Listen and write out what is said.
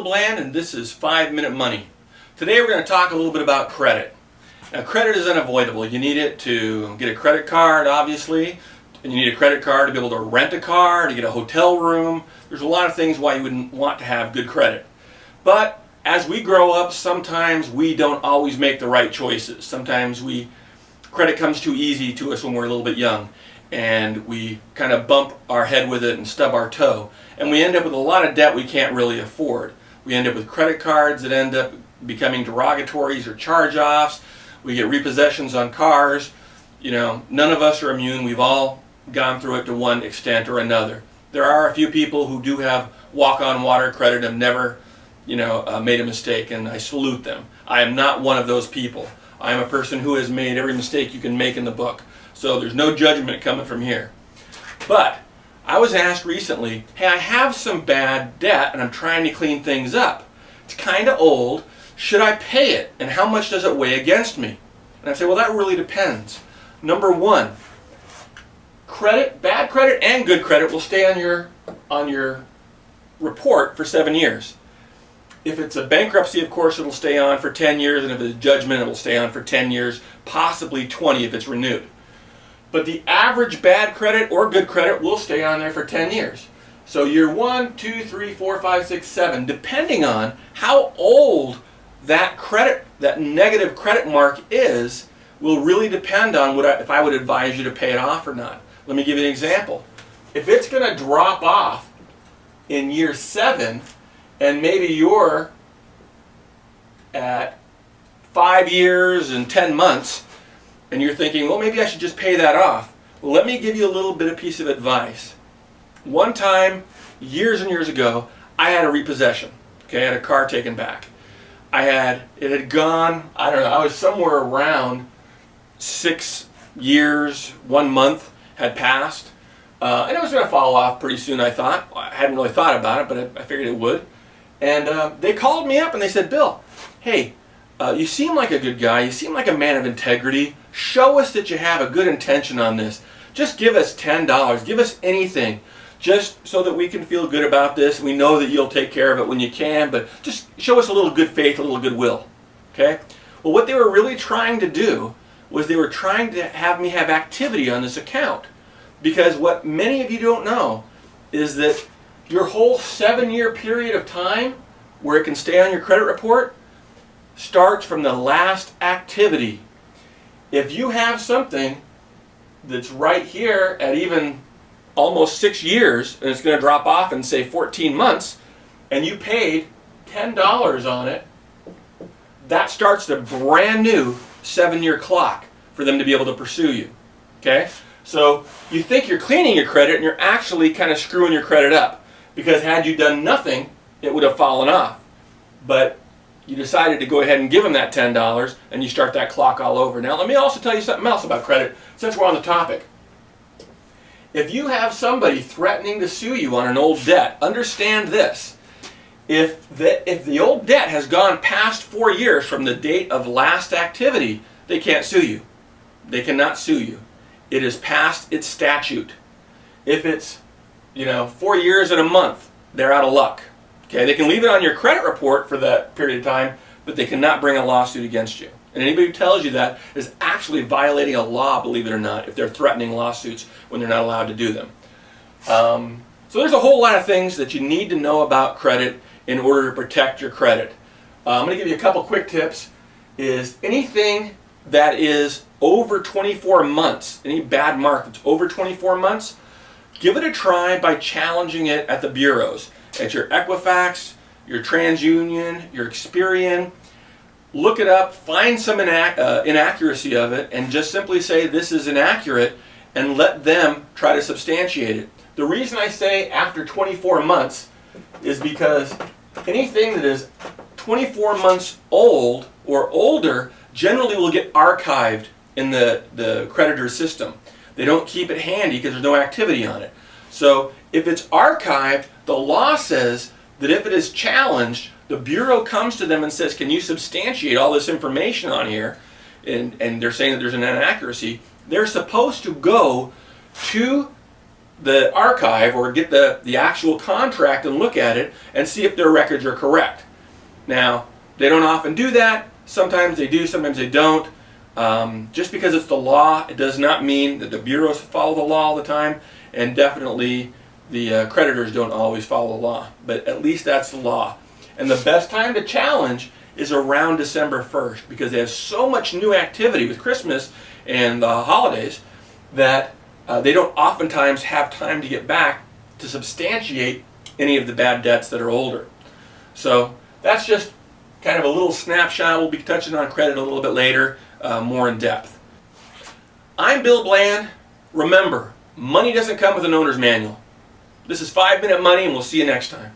Bill Bland, and this is 5-Minute Money. Today we're going to talk a little bit about credit. Now, credit is unavoidable. You need it to get a credit card, obviously, and you need a credit card to be able to rent a car, to get a hotel room. There's a lot of things why you wouldn't want to have good credit. But as we grow up, sometimes we don't always make the right choices. Sometimes credit comes too easy to us when we're a little bit young, and we kind of bump our head with it and stub our toe. And we end up with a lot of debt we can't really afford. We end up with credit cards that end up becoming derogatories or charge-offs. We get repossessions on cars. You know, none of us are immune. We've all gone through it to one extent or another. There are a few people who do have walk-on-water credit and never, made a mistake, and I salute them. I am not one of those people. I am a person who has made every mistake you can make in the book. So there's no judgment coming from here. But I was asked recently, hey, I have some bad debt and I'm trying to clean things up. It's kind of old. Should I pay it? And how much does it weigh against me? And I say, well, that really depends. Number one, bad credit and good credit will stay on your report for 7 years. If it's a bankruptcy, of course, it'll stay on for 10 years, and if it's a judgment, it'll stay on for 10 years, possibly 20 if it's renewed. But the average bad credit or good credit will stay on there for 10 years. So year 1, 2, 3, 4, 5, 6, 7, depending on how old that negative credit mark is, will really depend on if I would advise you to pay it off or not. Let me give you an example. If it's going to drop off in year 7, and maybe you're at 5 years and 10 months, and you're thinking, well, maybe I should just pay that off. Well, let me give you a little bit of piece of advice. One time, years and years ago, I had a repossession. Okay, I had a car taken back. It had gone, I was somewhere around 6 years, 1 month had passed. And it was going to fall off pretty soon, I thought. I hadn't really thought about it, but I figured it would. And they called me up and they said, Bill, hey, you seem like a good guy. You seem like a man of integrity. Show us that you have a good intention on this. Just give us $10. Give us anything. Just so that we can feel good about this. We know that you'll take care of it when you can, but just show us a little good faith, a little goodwill. Okay? Well, what they were really trying to do was they were trying to have me have activity on this account. Because what many of you don't know is that your whole 7-year period of time where it can stay on your credit report starts from the last activity. If you have something that's right here at even almost 6 years, and it's going to drop off in, say, 14 months, and you paid $10 on it, that starts the brand new 7-year clock for them to be able to pursue you. Okay? So you think you're cleaning your credit, and you're actually kind of screwing your credit up. Because had you done nothing, it would have fallen off. But you decided to go ahead and give them that $10, and you start that clock all over. Now, let me also tell you something else about credit, since we're on the topic. If you have somebody threatening to sue you on an old debt, understand this. If the old debt has gone past 4 years from the date of last activity, they can't sue you. They cannot sue you. It is past its statute. If it's 4 years and a month, they're out of luck. Okay, they can leave it on your credit report for that period of time, but they cannot bring a lawsuit against you. And anybody who tells you that is actually violating a law, believe it or not, if they're threatening lawsuits when they're not allowed to do them. So there's a whole lot of things that you need to know about credit in order to protect your credit. I'm going to give you a couple quick tips. Is anything that is over 24 months, any bad mark that's over 24 months, give it a try by challenging it at the bureaus. At your Equifax, your TransUnion, your Experian. Look it up, find some inaccuracy of it, and just simply say this is inaccurate, and let them try to substantiate it. The reason I say after 24 months is because anything that is 24 months old or older generally will get archived in the creditor's system. They don't keep it handy because there's no activity on it. So if it's archived, the law says that if it is challenged, the bureau comes to them and says, can you substantiate all this information on here? And they're saying that there's an inaccuracy. They're supposed to go to the archive or get the actual contract and look at it and see if their records are correct. Now, they don't often do that. Sometimes they do, sometimes they don't. Just because it's the law, it does not mean that the bureaus follow the law all the time, and definitely the creditors don't always follow the law. But at least that's the law. And the best time to challenge is around December 1st, because they have so much new activity with Christmas and the holidays that they don't oftentimes have time to get back to substantiate any of the bad debts that are older. So that's just kind of a little snapshot. We'll be touching on credit a little bit later, more in depth. I'm Bill Bland. Remember, money doesn't come with an owner's manual. This is 5 Minute Money, and we'll see you next time.